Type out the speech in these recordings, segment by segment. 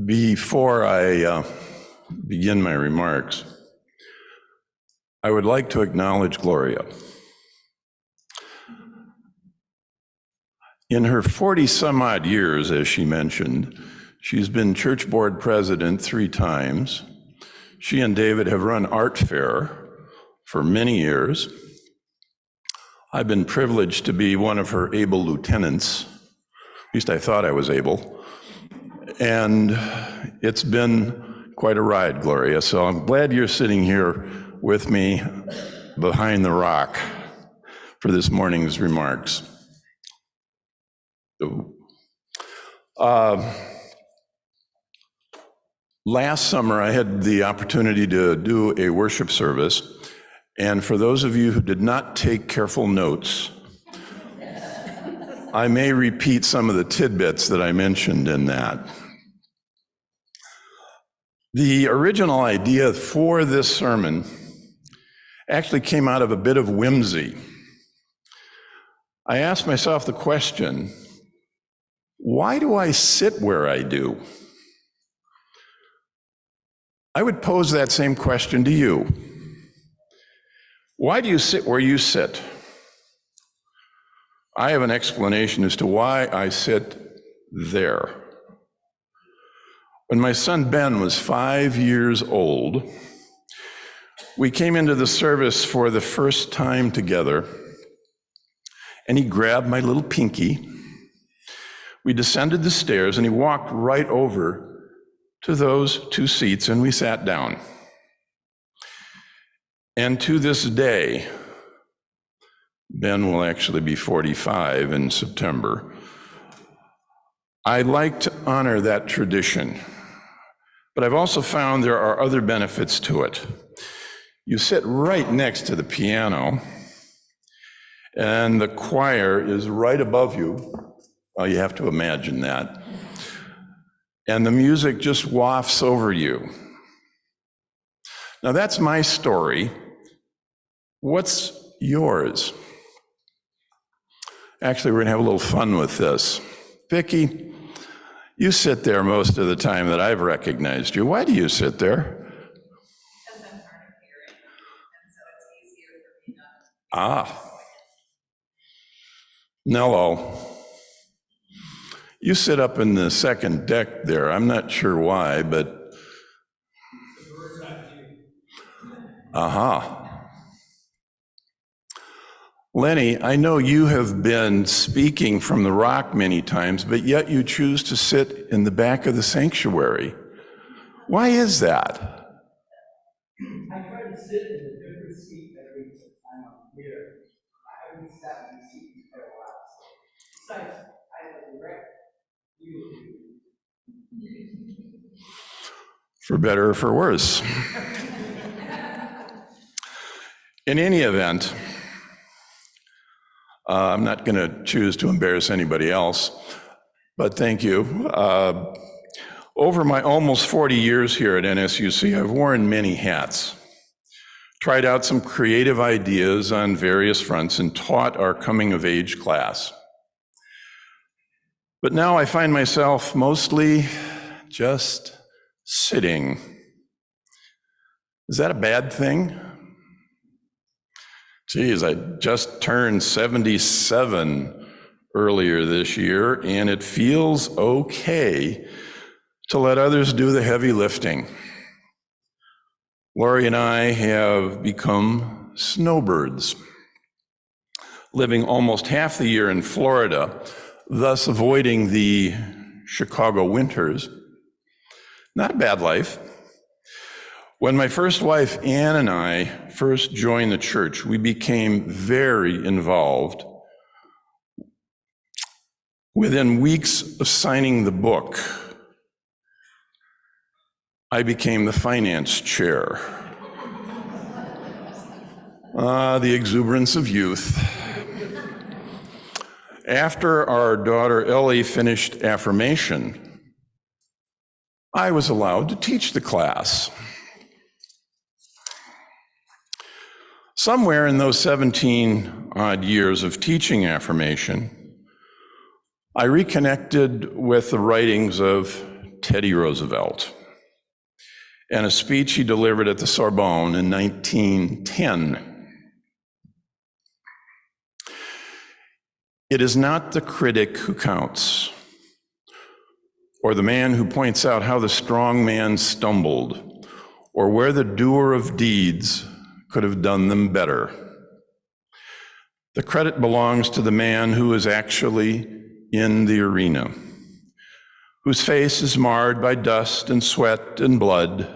Before I begin my remarks, I would like to acknowledge Gloria. In her 40-some-odd years, as she mentioned, she's been church board president 3 times. She and David have run art fair for many years. I've been privileged to be one of her able lieutenants. At least I thought I was able. And it's been quite a ride, Gloria. So I'm glad you're sitting here with me behind the rock for this morning's remarks. Last summer, I had the opportunity to do a worship service. And for those of you who did not take careful notes, I may repeat some of the tidbits that I mentioned in that. The original idea for this sermon actually came out of a bit of whimsy. I asked myself the question, why do I sit where I do? I would pose that same question to you. Why do you sit where you sit? I have an explanation as to why I sit there. When my son Ben was 5 years old, we came into the service for the first time together, and he grabbed my little pinky. We descended the stairs, and he walked right over to those 2 seats, and we sat down. And to this day, Ben will actually be 45 in September, I like to honor that tradition. But I've also found there are other benefits to it. You sit right next to the piano, and the choir is right above you. Well, you have to imagine that. And the music just wafts over you. Now, that's my story. What's yours? Actually, we're going to have a little fun with this. Vicki, you sit there most of the time that I've recognized you. Why do you sit there? Because I'm hard of hearing, and so it's easier for me to... Nello, you sit up in the second deck there. I'm not sure why, but... Lenny, I know you have been speaking from the rock many times, but yet you choose to sit in the back of the sanctuary. Why is that? I try to sit in a different seat every time I'm here. I haven't sat in the seat for a while. Besides, I have a direct view. For better or for worse. In any event, I'm not going to choose to embarrass anybody else, but thank you. Over my almost 40 years here at NSUC, I've worn many hats, tried out some creative ideas on various fronts, and taught our coming-of-age class. But now I find myself mostly just sitting. Is that a bad thing? Geez, I just turned 77 earlier this year, and it feels okay to let others do the heavy lifting. Lori and I have become snowbirds, living almost half the year in Florida, thus avoiding the Chicago winters. Not a bad life. When my first wife, Ann, and I first joined the church, we became very involved. Within weeks of signing the book, I became the finance chair. The exuberance of youth. After our daughter Ellie finished affirmation, I was allowed to teach the class. Somewhere in those 17-odd years of teaching affirmation, I reconnected with the writings of Teddy Roosevelt, and a speech he delivered at the Sorbonne in 1910. It is not the critic who counts, or the man who points out how the strong man stumbled, or where the doer of deeds could have done them better. The credit belongs to the man who is actually in the arena, whose face is marred by dust and sweat and blood,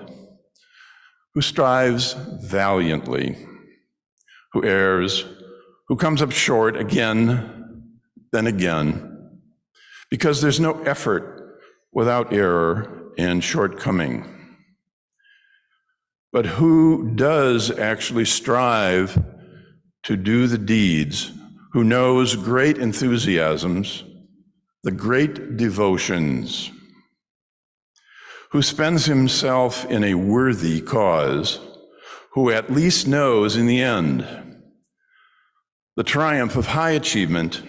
who strives valiantly, who errs, who comes up short again, then again, because there's no effort without error and shortcoming. But who does actually strive to do the deeds, who knows great enthusiasms, the great devotions, who spends himself in a worthy cause, who at least knows in the end the triumph of high achievement,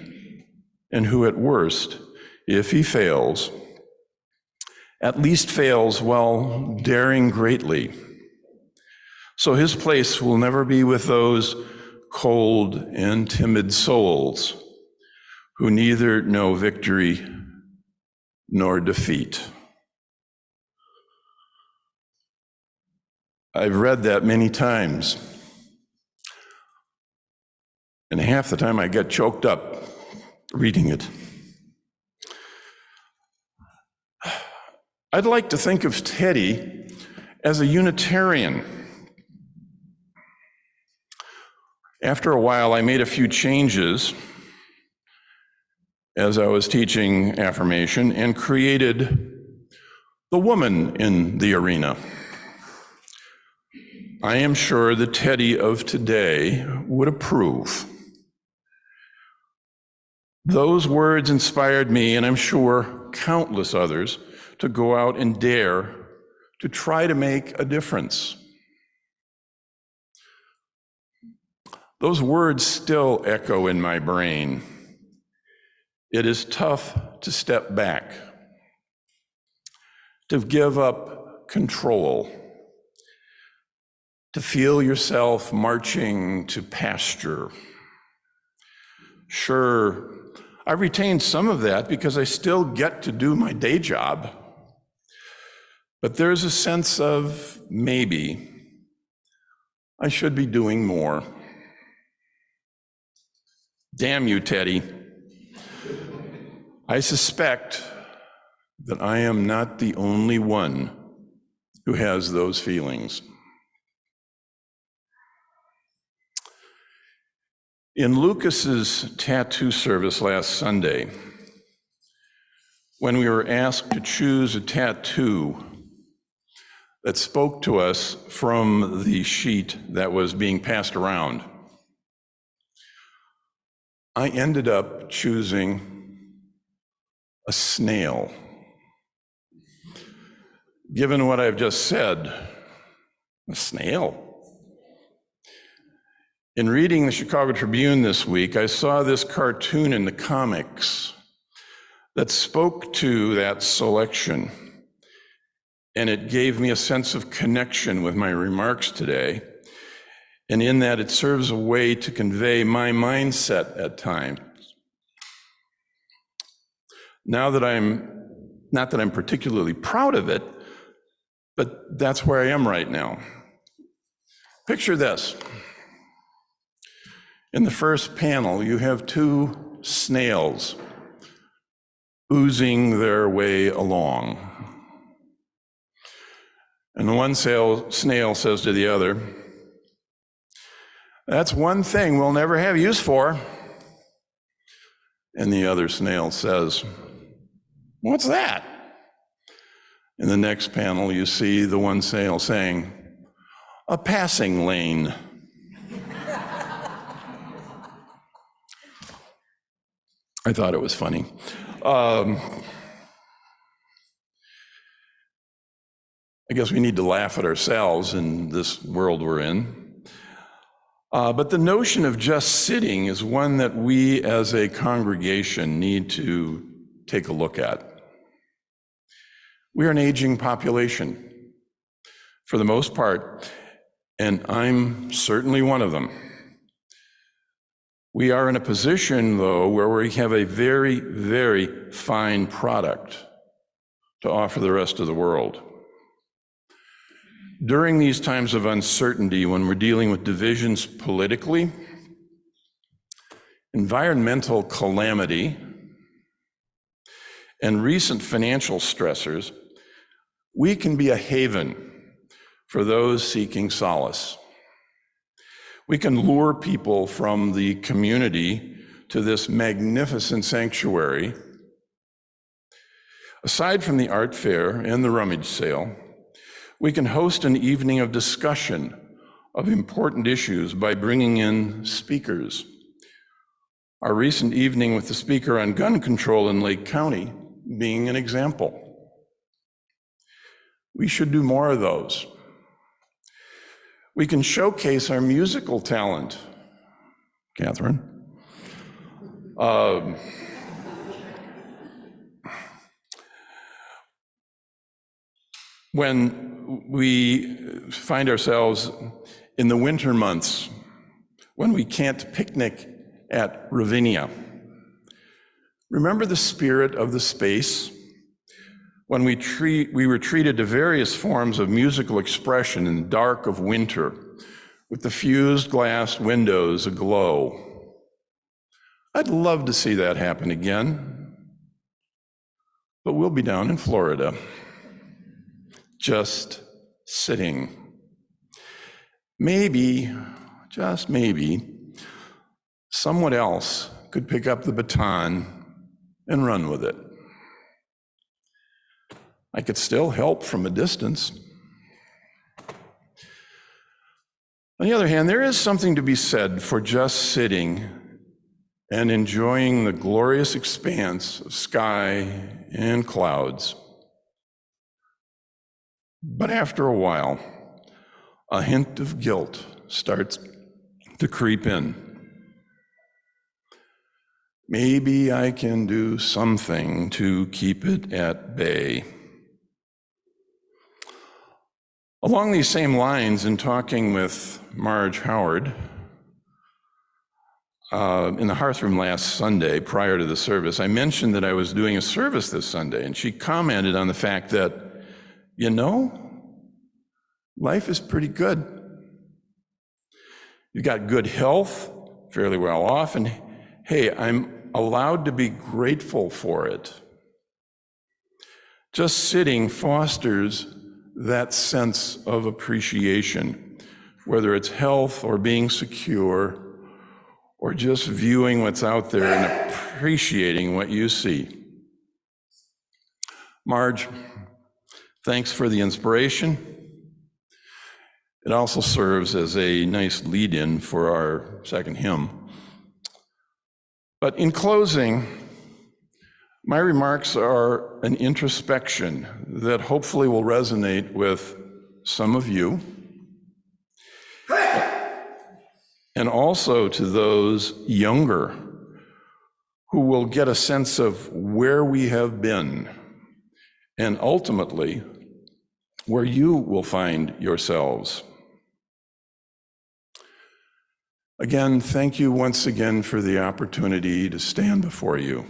and who at worst, if he fails, at least fails while daring greatly. So his place will never be with those cold and timid souls who neither know victory nor defeat. I've read that many times, and half the time I get choked up reading it. I'd like to think of Teddy as a Unitarian. After a while, I made a few changes as I was teaching affirmation and created the woman in the arena. I am sure the Teddy of today would approve. Those words inspired me, and I'm sure countless others, to go out and dare to try to make a difference. Those words still echo in my brain. It is tough to step back, to give up control, to feel yourself marching to pasture. Sure, I retained some of that because I still get to do my day job, but there's a sense of maybe I should be doing more. Damn you, Teddy. I suspect that I am not the only one who has those feelings. In Lucas's tattoo service last Sunday, when we were asked to choose a tattoo that spoke to us from the sheet that was being passed around, I ended up choosing a snail. Given what I've just said, a snail? In reading the Chicago Tribune this week, I saw this cartoon in the comics that spoke to that selection, and it gave me a sense of connection with my remarks today. And in that, it serves a way to convey my mindset at times. Not that I'm particularly proud of it, but that's where I am right now. Picture this. In the first panel, you have two snails oozing their way along. And the one snail says to the other, "That's one thing we'll never have use for." And the other snail says, "What's that?" In the next panel, you see the one snail saying, "A passing lane." I thought it was funny. I guess we need to laugh at ourselves in this world we're in. But the notion of just sitting is one that we as a congregation need to take a look at. We are an aging population, for the most part, and I'm certainly one of them. We are in a position, though, where we have a very, very fine product to offer the rest of the world. During these times of uncertainty, when we're dealing with divisions politically, environmental calamity, and recent financial stressors, we can be a haven for those seeking solace. We can lure people from the community to this magnificent sanctuary. Aside from the art fair and the rummage sale, we can host an evening of discussion of important issues by bringing in speakers. Our recent evening with the speaker on gun control in Lake County being an example. We should do more of those. We can showcase our musical talent. Catherine? When we find ourselves in the winter months, when we can't picnic at Ravinia, remember the spirit of the space? When we were treated to various forms of musical expression in the dark of winter, with the fused glass windows aglow. I'd love to see that happen again, but we'll be down in Florida, just sitting. Maybe, just maybe, someone else could pick up the baton and run with it. I could still help from a distance. On the other hand, there is something to be said for just sitting and enjoying the glorious expanse of sky and clouds. But after a while, a hint of guilt starts to creep in. Maybe I can do something to keep it at bay. Along these same lines, in talking with Marge Howard in the hearth room last Sunday prior to the service, I mentioned that I was doing a service this Sunday, and she commented on the fact that, you know, life is pretty good. You've got good health, fairly well off, and hey, I'm allowed to be grateful for it. Just sitting fosters that sense of appreciation, whether it's health or being secure or just viewing what's out there and appreciating what you see. Marge, thanks for the inspiration. It also serves as a nice lead-in for our second hymn. But in closing, my remarks are an introspection that hopefully will resonate with some of you, and also to those younger who will get a sense of where we have been, and ultimately, where you will find yourselves. Again, thank you once again for the opportunity to stand before you.